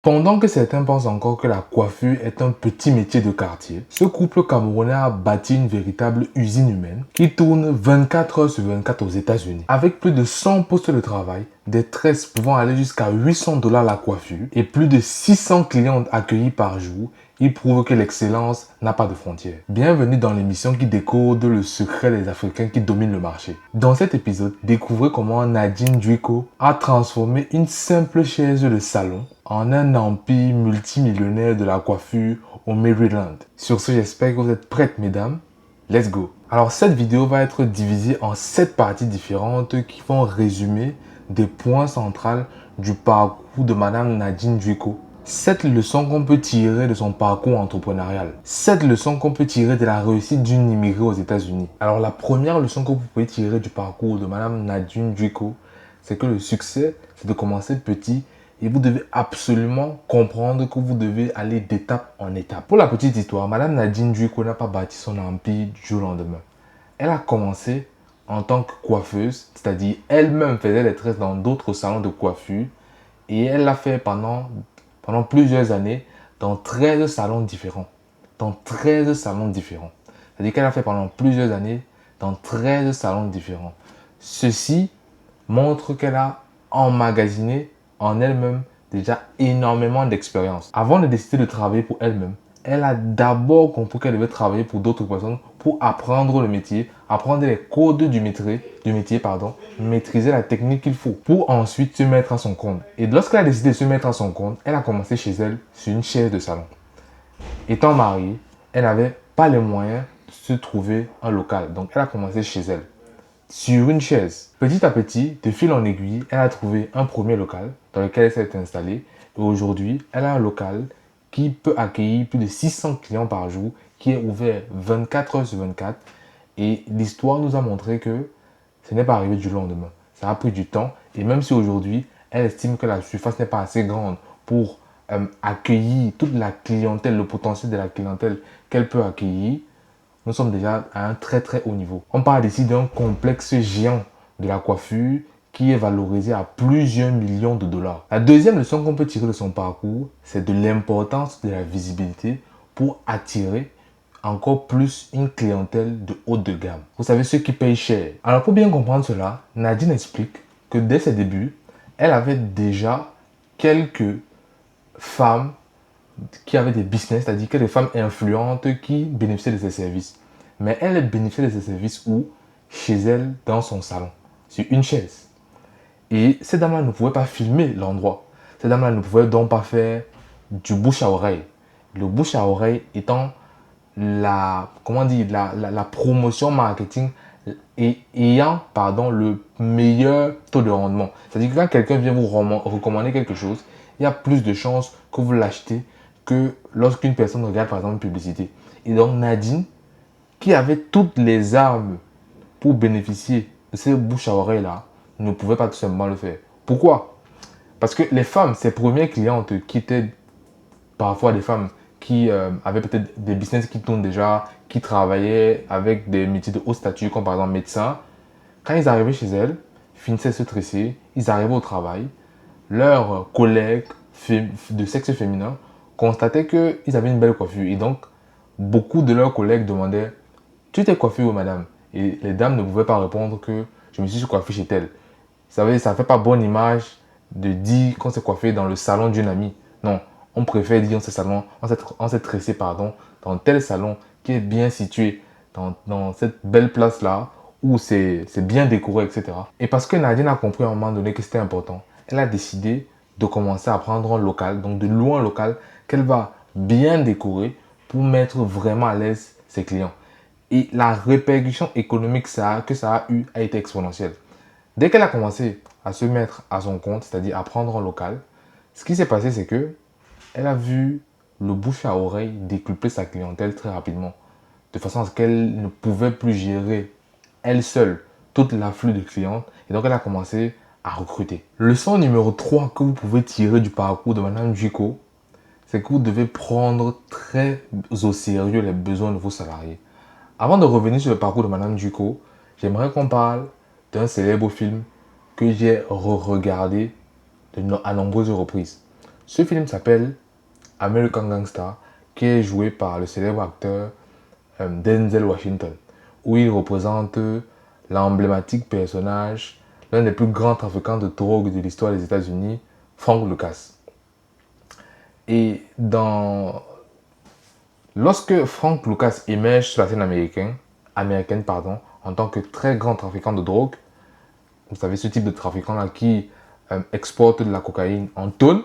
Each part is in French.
Pendant que certains pensent encore que la coiffure est un petit métier de quartier, ce couple camerounais a bâti une véritable usine humaine qui tourne 24 heures sur 24 aux États-Unis. Avec plus de 100 postes de travail, des tresses pouvant aller jusqu'à 800 $ la coiffure et plus de 600 clientes accueillies par jour, il prouve que l'excellence n'a pas de frontières. Bienvenue dans l'émission qui décode le secret des Africains qui dominent le marché. Dans cet épisode, découvrez comment Nadine Duiko a transformé une simple chaise de salon en un empire multimillionnaire de la coiffure au Maryland. Sur ce, j'espère que vous êtes prêtes, mesdames. Let's go! Alors, cette vidéo va être divisée en 7 parties différentes qui vont résumer des points centraux du parcours de Madame Nadine Duiko. 7 leçons qu'on peut tirer de son parcours entrepreneurial. 7 leçons qu'on peut tirer de la réussite d'une immigrée aux États-Unis. Alors, la première leçon que vous pouvez tirer du parcours de Madame Nadine Duiko, c'est que le succès, c'est de commencer petit. Et vous devez absolument comprendre que vous devez aller d'étape en étape. Pour la petite histoire, Madame Nadine Duiko n'a pas bâti son empire du jour au lendemain. Elle a commencé en tant que coiffeuse, c'est-à-dire elle-même faisait les tresses dans d'autres salons de coiffure. Et elle l'a fait pendant plusieurs années dans 13 salons différents. Dans 13 salons différents. C'est-à-dire qu'elle a fait pendant plusieurs années dans 13 salons différents. Ceci montre qu'elle a emmagasiné en elle-même déjà énormément d'expérience. Avant de décider de travailler pour elle-même, elle a d'abord compris qu'elle devait travailler pour d'autres personnes pour apprendre le métier, apprendre les codes du métier, maîtriser la technique qu'il faut pour ensuite se mettre à son compte. Et lorsqu'elle a décidé de se mettre à son compte, elle a commencé chez elle sur une chaise de salon. Étant mariée, elle n'avait pas les moyens de se trouver un local. Donc elle a commencé chez elle sur une chaise. Petit à petit, de fil en aiguille, elle a trouvé un premier local dans lequel elle s'est installée. Et aujourd'hui, elle a un local qui peut accueillir plus de 600 clients par jour, qui est ouvert 24 heures sur 24. Et l'histoire nous a montré que ce n'est pas arrivé du lendemain. Ça a pris du temps. Et même si aujourd'hui, elle estime que la surface n'est pas assez grande pour accueillir toute la clientèle, le potentiel de la clientèle qu'elle peut accueillir, nous sommes déjà à un très très haut niveau. On parle ici d'un complexe géant de la coiffure qui est valorisé à plusieurs millions de dollars. La deuxième leçon qu'on peut tirer de son parcours, c'est de l'importance de la visibilité pour attirer encore plus une clientèle de haut de gamme. Vous savez, ceux qui payent cher. Alors pour bien comprendre cela, Nadine explique que dès ses débuts, elle avait déjà quelques femmes qui avaient des business, c'est-à-dire que des femmes influentes qui bénéficiaient de ses services. Mais elle bénéficiait de ses services où? Chez elle, dans son salon, sur une chaise. Et ces dames-là ne pouvaient pas filmer l'endroit. Ces dames-là ne pouvaient donc pas faire du bouche à oreille. Le bouche à oreille étant la promotion marketing et ayant le meilleur taux de rendement. C'est-à-dire que quand quelqu'un vient vous recommander quelque chose, il y a plus de chances que vous l'achetez que lorsqu'une personne regarde par exemple une publicité. Et donc Nadine, qui avait toutes les armes pour bénéficier de ces bouche à oreille là, ne pouvait pas tout simplement le faire. Pourquoi? Parce que les femmes, ses premières clientes qui étaient parfois des femmes qui avaient peut-être des business qui tournent déjà, qui travaillaient avec des métiers de haut statut comme par exemple médecin, quand ils arrivaient chez elles, finissaient de se tresser, ils arrivaient au travail, leurs collègues de sexe féminin constataient qu'ils avaient une belle coiffure. Et donc, beaucoup de leurs collègues demandaient « Tu t'es coiffée où, madame ?» Et les dames ne pouvaient pas répondre que « Je me suis coiffée chez elle ». Vous savez, ça ne fait pas bonne image de dire qu'on s'est coiffé dans le salon d'une amie. Non, on préfère dire on s'est tressé dans tel salon qui est bien situé dans cette belle place-là où c'est bien décoré, etc. Et parce que Nadine a compris à un moment donné que c'était important, elle a décidé de commencer à prendre un local, donc de louer un local qu'elle va bien décorer pour mettre vraiment à l'aise ses clients. Et la répercussion économique que ça a eu a été exponentielle. Dès qu'elle a commencé à se mettre à son compte, c'est-à-dire à prendre un local, ce qui s'est passé, c'est que elle a vu le bouche à oreille décupler sa clientèle très rapidement, de façon à ce qu'elle ne pouvait plus gérer elle seule tout l'afflux de clients. Et donc, elle a commencé à recruter. Leçon numéro 3 que vous pouvez tirer du parcours de Madame Duiko, c'est que vous devez prendre très au sérieux les besoins de vos salariés. Avant de revenir sur le parcours de Madame Duiko, j'aimerais qu'on parle d'un célèbre film que j'ai re-regardé à nombreuses reprises. Ce film s'appelle American Gangster, qui est joué par le célèbre acteur Denzel Washington, où il représente l'emblématique personnage, l'un des plus grands trafiquants de drogue de l'histoire des États-Unis, Frank Lucas. Et lorsque Frank Lucas émerge sur la scène américaine, en tant que très grand trafiquant de drogue, vous savez, ce type de trafiquant-là qui exporte de la cocaïne en tonnes,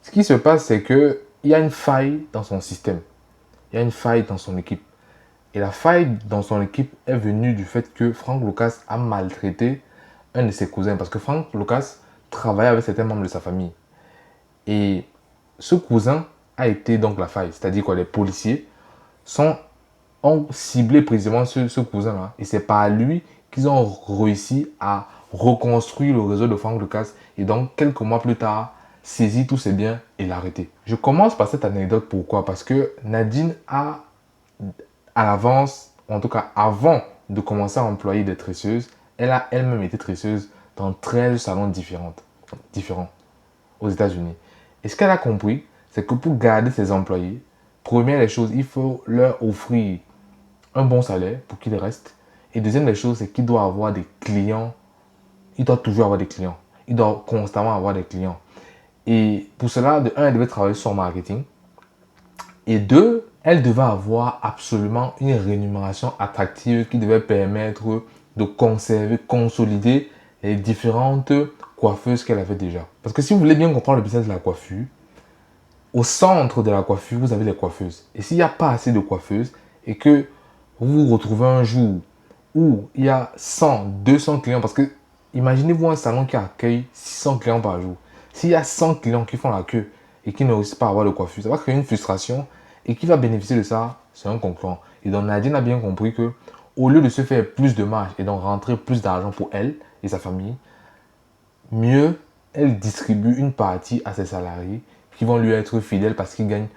ce qui se passe, c'est qu'il y a une faille dans son système. Il y a une faille dans son équipe. Et la faille dans son équipe est venue du fait que Frank Lucas a maltraité un de ses cousins. Parce que Frank Lucas travaillait avec certains membres de sa famille. Et ce cousin a été donc la faille. C'est-à-dire que les policiers ont ciblé précisément ce cousin-là. Et c'est par lui qu'ils ont réussi à reconstruire le réseau de Frank Lucas. Et donc, quelques mois plus tard, saisir tous ses biens et l'arrêter. Je commence par cette anecdote. Pourquoi? Parce que Nadine a, à l'avance, en tout cas avant de commencer à employer des tresseuses, elle a elle-même été tresseuse dans 13 salons différents aux États-Unis. Et ce qu'elle a compris, c'est que pour garder ses employés, première des choses, il faut leur offrir un bon salaire pour qu'ils restent. Et deuxième des choses, c'est qu'il doit avoir des clients. Il doit toujours avoir des clients. Il doit constamment avoir des clients. Et pour cela, de un, elle devait travailler sur son marketing. Et deux, elle devait avoir absolument une rémunération attractive qui devait permettre de conserver, consolider les différentes coiffeuses qu'elle avait déjà. Parce que si vous voulez bien comprendre le business de la coiffure, au centre de la coiffure, vous avez les coiffeuses. Et s'il n'y a pas assez de coiffeuses et que vous vous retrouvez un jour où il y a 100, 200 clients, parce que imaginez-vous un salon qui accueille 600 clients par jour. S'il y a 100 clients qui font la queue et qui ne réussissent pas à avoir de coiffure, ça va créer une frustration et qui va bénéficier de ça, c'est un concurrent. Et donc Nadine a bien compris que au lieu de se faire plus de marge et donc rentrer plus d'argent pour elle et sa famille, mieux elle distribue une partie à ses salariés qui vont lui être fidèles parce qu'ils gagnent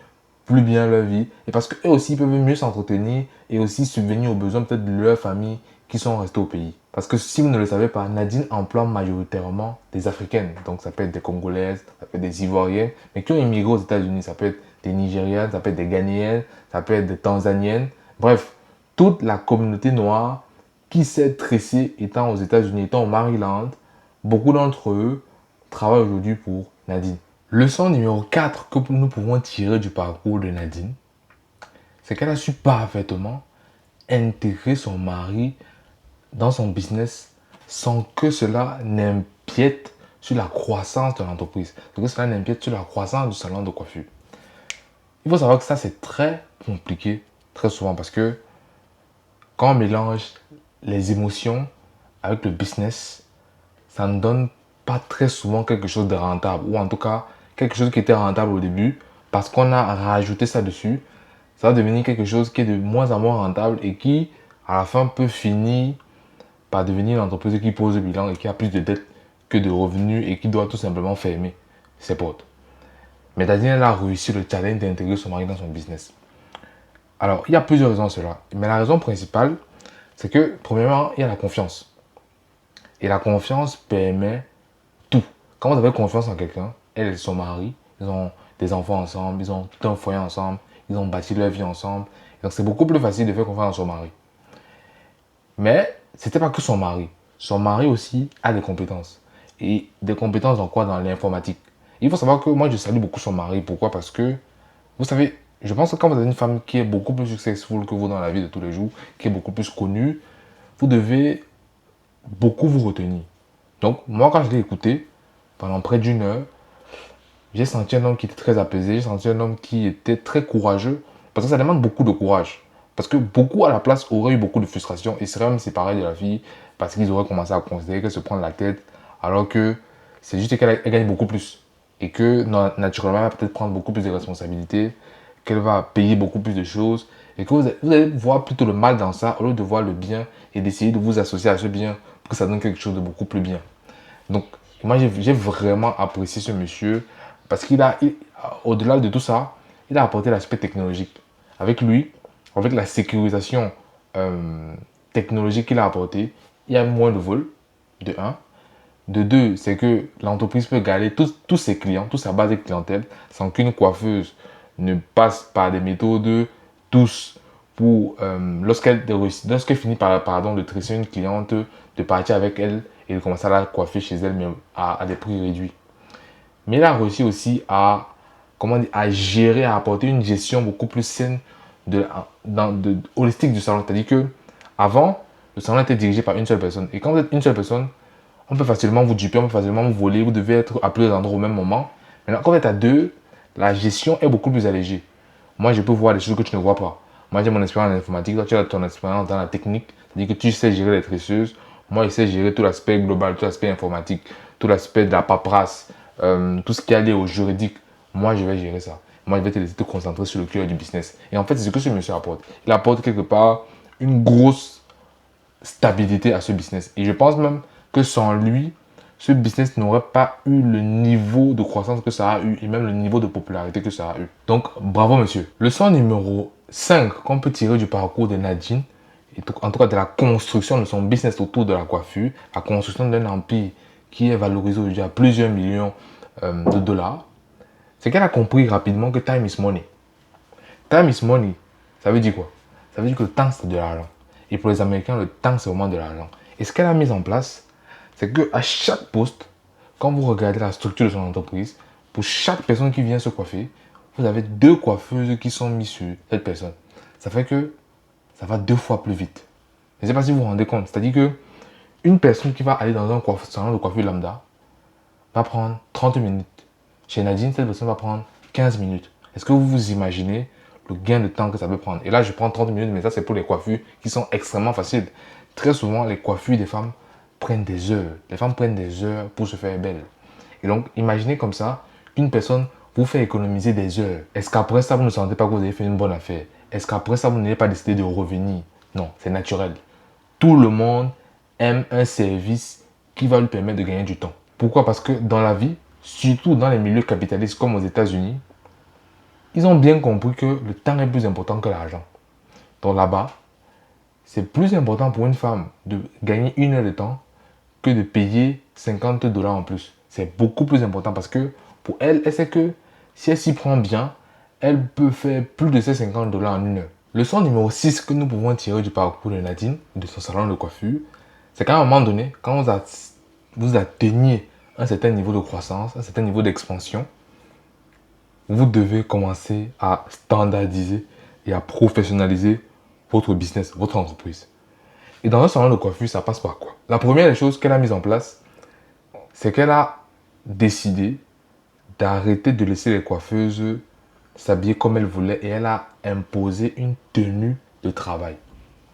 plus bien leur vie et parce qu'eux aussi peuvent mieux s'entretenir et aussi subvenir aux besoins peut-être de leur famille qui sont restés au pays. Parce que si vous ne le savez pas, Nadine emploie majoritairement des Africaines. Donc ça peut être des Congolaises, ça peut être des Ivoiriennes, mais qui ont immigré aux États-Unis. Ça peut être des Nigériennes, ça peut être des Ghanéennes, ça peut être des Tanzaniennes. Bref, toute la communauté noire qui s'est tressée étant aux États-Unis, étant au Maryland, beaucoup d'entre eux travaillent aujourd'hui pour Nadine. Leçon numéro 4 que nous pouvons tirer du parcours de Nadine, c'est qu'elle a su parfaitement intégrer son mari dans son business sans que cela n'empiète sur la croissance de l'entreprise, sans que cela n'empiète sur la croissance du salon de coiffure. Il faut savoir que ça, c'est très compliqué, très souvent, parce que quand on mélange les émotions avec le business, ça ne donne pas très souvent quelque chose de rentable, ou en tout cas, quelque chose qui était rentable au début, parce qu'on a rajouté ça dessus, ça va devenir quelque chose qui est de moins en moins rentable et qui, à la fin, peut finir par devenir une entreprise qui pose le bilan et qui a plus de dettes que de revenus et qui doit tout simplement fermer ses portes. Mais Nadine, elle a réussi le challenge d'intégrer son mari dans son business. Alors, il y a plusieurs raisons à cela. Mais la raison principale, c'est que, premièrement, il y a la confiance. Et la confiance permet tout. Quand vous avez confiance en quelqu'un, elle et son mari, ils ont des enfants ensemble, ils ont tout un foyer ensemble, ils ont bâti leur vie ensemble. Donc, c'est beaucoup plus facile de faire confiance à son mari. Mais ce n'était pas que son mari. Son mari aussi a des compétences. Et des compétences dans quoi? Dans l'informatique. Il faut savoir que moi, je salue beaucoup son mari. Pourquoi? Parce que, vous savez, je pense que quand vous avez une femme qui est beaucoup plus successful que vous dans la vie de tous les jours, qui est beaucoup plus connue, vous devez beaucoup vous retenir. Donc, moi, quand je l'ai écouté, pendant près d'une heure, j'ai senti un homme qui était très apaisé, j'ai senti un homme qui était très courageux, parce que ça demande beaucoup de courage. Parce que beaucoup à la place auraient eu beaucoup de frustration et seraient même séparés de la fille parce qu'ils auraient commencé à considérer qu'elle se prend la tête, alors que c'est juste qu'elle gagne beaucoup plus. Et que naturellement, elle va peut-être prendre beaucoup plus de responsabilités, qu'elle va payer beaucoup plus de choses, et que vous allez voir plutôt le mal dans ça, au lieu de voir le bien et d'essayer de vous associer à ce bien pour que ça donne quelque chose de beaucoup plus bien. Donc, moi, j'ai vraiment apprécié ce monsieur parce au-delà de tout ça, il a apporté l'aspect technologique. Avec lui, avec la sécurisation technologique qu'il a apporté, il y a moins de vols, de un. De deux, c'est que l'entreprise peut garder tous ses clients, toute sa base de clientèle, sans qu'une coiffeuse ne passe par des méthodes douces pour, lorsqu'elle finit par, pardon, de tresser une cliente, de partir avec elle et de commencer à la coiffer chez elle, mais à des prix réduits. Mais elle a réussi aussi à, comment dire, à gérer, à apporter une gestion beaucoup plus saine holistique du salon. C'est-à-dire que avant, le salon était dirigé par une seule personne. Et quand vous êtes une seule personne, on peut facilement vous duper, on peut facilement vous voler, vous devez être à plusieurs endroits au même moment. Maintenant, quand vous êtes à deux, la gestion est beaucoup plus allégée. Moi, je peux voir des choses que tu ne vois pas. Moi, j'ai mon expérience en informatique, toi, tu as ton expérience dans la technique. C'est-à-dire que tu sais gérer les tresseuses. Moi, je sais gérer tout l'aspect global, tout l'aspect informatique, tout l'aspect de la paperasse, tout ce qui est lié au juridique. Moi, je vais gérer ça. Moi, je vais te laisser te concentrer sur le cœur du business. Et en fait, c'est ce que ce monsieur apporte. Il apporte quelque part une grosse stabilité à ce business. Et je pense même que sans lui, ce business n'aurait pas eu le niveau de croissance que ça a eu et même le niveau de popularité que ça a eu. Donc, bravo monsieur. Leçon numéro 5 qu'on peut tirer du parcours de Nadine, et en tout cas de la construction de son business autour de la coiffure, la construction d'un empire qui est valorisé aujourd'hui à plusieurs millions de dollars, c'est qu'elle a compris rapidement que time is money. Time is money, ça veut dire quoi? Ça veut dire que le temps, c'est de l'argent. Et pour les Américains, le temps, c'est vraiment de l'argent. Et ce qu'elle a mis en place, c'est qu'à chaque poste, quand vous regardez la structure de son entreprise, pour chaque personne qui vient se coiffer, vous avez 2 coiffeuses qui sont mises sur cette personne. Ça fait que ça va 2 fois plus vite. Je ne sais pas si vous vous rendez compte. C'est-à-dire que une personne qui va aller dans un salon de coiffure lambda va prendre 30 minutes. Chez Nadine, cette personne va prendre 15 minutes. Est-ce que vous vous imaginez le gain de temps que ça peut prendre? Et là, je prends 30 minutes, mais ça, c'est pour les coiffures qui sont extrêmement faciles. Très souvent, les coiffures des femmes prennent des heures. Les femmes prennent des heures pour se faire belle. Et donc, imaginez comme ça, qu'une personne vous fait économiser des heures. Est-ce qu'après ça, vous ne sentez pas que vous avez fait une bonne affaire? Est-ce qu'après ça, vous n'avez pas décidé de revenir? Non, c'est naturel. Tout le monde aime un service qui va lui permettre de gagner du temps. Pourquoi? Parce que dans la vie, surtout dans les milieux capitalistes comme aux États-Unis, ils ont bien compris que le temps est plus important que l'argent. Donc là-bas, c'est plus important pour une femme de gagner 1 heure de temps que de payer 50 dollars en plus. C'est beaucoup plus important parce que pour elle, elle sait que si elle s'y prend bien, elle peut faire plus de ces 50 dollars en 1 heure. Leçon numéro 6 que nous pouvons tirer du parcours de Nadine, de son salon de coiffure, c'est qu'à un moment donné, quand vous atteignez un certain niveau de croissance, un certain niveau d'expansion, vous devez commencer à standardiser et à professionnaliser votre business, votre entreprise. Et dans un salon de coiffure, ça passe par quoi? La première des choses qu'elle a mise en place, c'est qu'elle a décidé d'arrêter de laisser les coiffeuses s'habiller comme elles voulaient et elle a imposé une tenue de travail.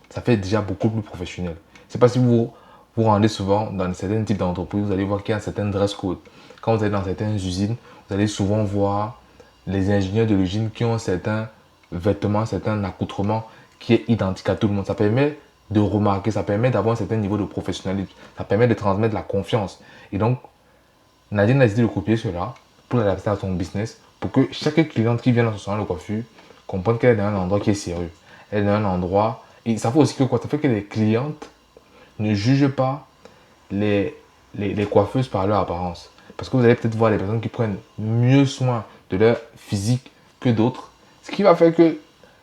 Ça fait déjà beaucoup plus professionnel. Je ne sais pas si vous vous rendez souvent dans certains types d'entreprises, vous allez voir qu'il y a un certain dress code. Quand vous êtes dans certaines usines, vous allez souvent voir les ingénieurs de l'usine qui ont certains vêtements, certains accoutrements qui est identique à tout le monde. Ça permet de remarquer, ça permet d'avoir un certain niveau de professionnalisme, ça permet de transmettre de la confiance. Et donc, Nadine a décidé de copier cela pour l'adapter à son business, pour que chaque cliente qui vient dans ce salon de coiffure comprenne qu'elle est dans un endroit qui est sérieux. Elle est dans un endroit... Et ça fait aussi que quoi? Ça fait que les clientes ne jugent pas les coiffeuses par leur apparence. Parce que vous allez peut-être voir des personnes qui prennent mieux soin de leur physique que d'autres. Ce qui va faire que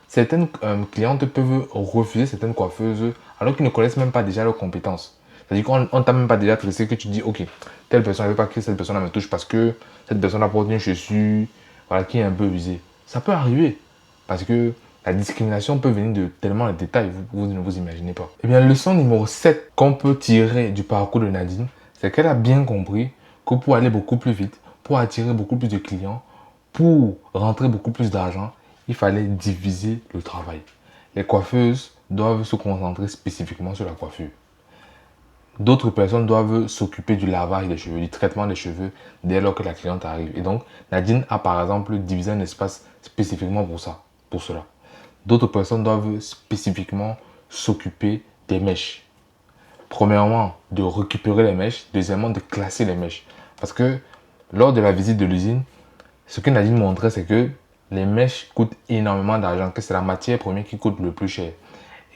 certaines clientes peuvent refuser certaines coiffeuses alors qu'ils ne connaissent même pas déjà leurs compétences. C'est-à-dire qu'on ne t'a même pas déjà tressé que tu dis, ok, telle personne, je ne veux pas que cette personne me touche parce que cette personne apporte une chaussure voilà, qui est un peu usée. Ça peut arriver parce que la discrimination peut venir de tellement de détails, vous ne vous imaginez pas. Eh bien, leçon numéro 7 qu'on peut tirer du parcours de Nadine, c'est qu'elle a bien compris que pour aller beaucoup plus vite, pour attirer beaucoup plus de clients, pour rentrer beaucoup plus d'argent, il fallait diviser le travail. Les coiffeuses doivent se concentrer spécifiquement sur la coiffure. D'autres personnes doivent s'occuper du lavage des cheveux, du traitement des cheveux dès lors que la cliente arrive. Et donc, Nadine a par exemple divisé un espace spécifiquement pour ça, pour cela. D'autres personnes doivent spécifiquement s'occuper des mèches. Premièrement, de récupérer les mèches. Deuxièmement, de classer les mèches. Parce que lors de la visite de l'usine, ce que Nadine montrait, c'est que les mèches coûtent énormément d'argent, que c'est la matière première qui coûte le plus cher.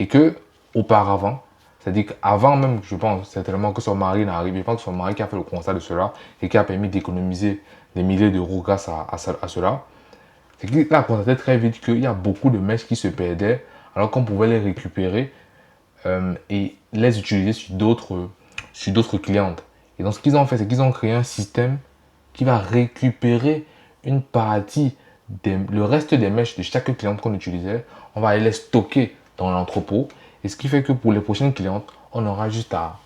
Et que, auparavant, C'est-à-dire qu'avant même, je pense certainement que son mari n'arrive, je pense que son mari qui a fait le constat de cela et qui a permis d'économiser des milliers d'euros grâce à cela, c'est qu'il a constaté très vite qu'il y a beaucoup de mèches qui se perdaient alors qu'on pouvait les récupérer et les utiliser sur d'autres clientes. Et donc ce qu'ils ont fait, c'est qu'ils ont créé un système qui va récupérer une partie, le reste des mèches de chaque cliente qu'on utilisait. On va aller les stocker dans l'entrepôt. Et ce qui fait que pour les prochaines clientes, on aura juste à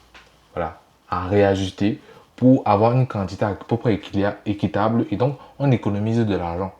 réajuster pour avoir une quantité à peu près équitable. Et donc, on économise de l'argent.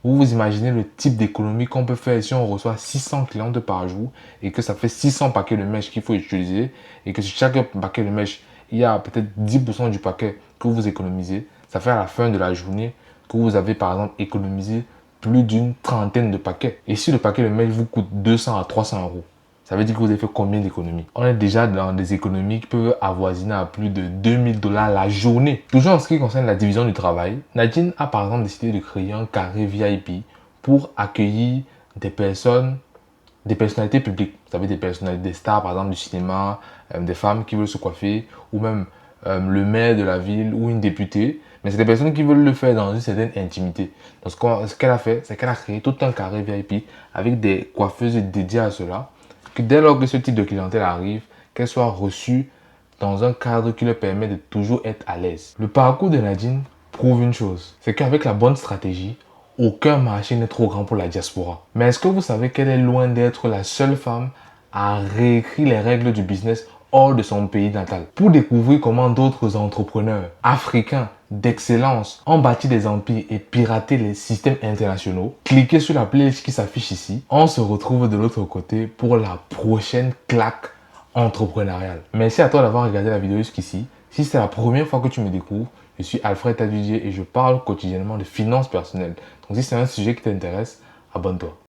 Vous vous imaginez le type d'économie qu'on peut faire si on reçoit 600 clientes par jour et que ça fait 600 paquets de mèches qu'il faut utiliser et que sur chaque paquet de mèches, il y a peut-être 10% du paquet que vous économisez. Ça fait à la fin de la journée que vous avez par exemple économisé plus d'une trentaine de paquets. Et si le paquet de mèches vous coûte 200 à 300 euros, ça veut dire que vous avez fait combien d'économies? On est déjà dans des économies qui peuvent avoisiner à plus de 2000$ la journée. Toujours en ce qui concerne la division du travail, Nadine a par exemple décidé de créer un carré VIP pour accueillir des personnalités publiques. Vous savez, des personnalités, des stars par exemple du cinéma, des femmes qui veulent se coiffer, ou même le maire de la ville ou une députée. Mais c'est des personnes qui veulent le faire dans une certaine intimité. Donc ce qu'elle a fait, c'est qu'elle a créé tout un carré VIP avec des coiffeuses dédiées à cela. Que dès lors que ce type de clientèle arrive, qu'elle soit reçue dans un cadre qui leur permet de toujours être à l'aise. Le parcours de Nadine prouve une chose, c'est qu'avec la bonne stratégie, aucun marché n'est trop grand pour la diaspora. Mais est-ce que vous savez qu'elle est loin d'être la seule femme à réécrire les règles du business hors de son pays natal? Pour découvrir comment d'autres entrepreneurs africains d'excellence ont bâti des empires et piraté les systèmes internationaux, cliquez sur la playlist qui s'affiche ici. On se retrouve de l'autre côté pour la prochaine claque entrepreneuriale. Merci à toi d'avoir regardé la vidéo jusqu'ici. Si c'est la première fois que tu me découvres, je suis Alfred Tadudier et je parle quotidiennement de finances personnelles. Donc si c'est un sujet qui t'intéresse, abonne-toi.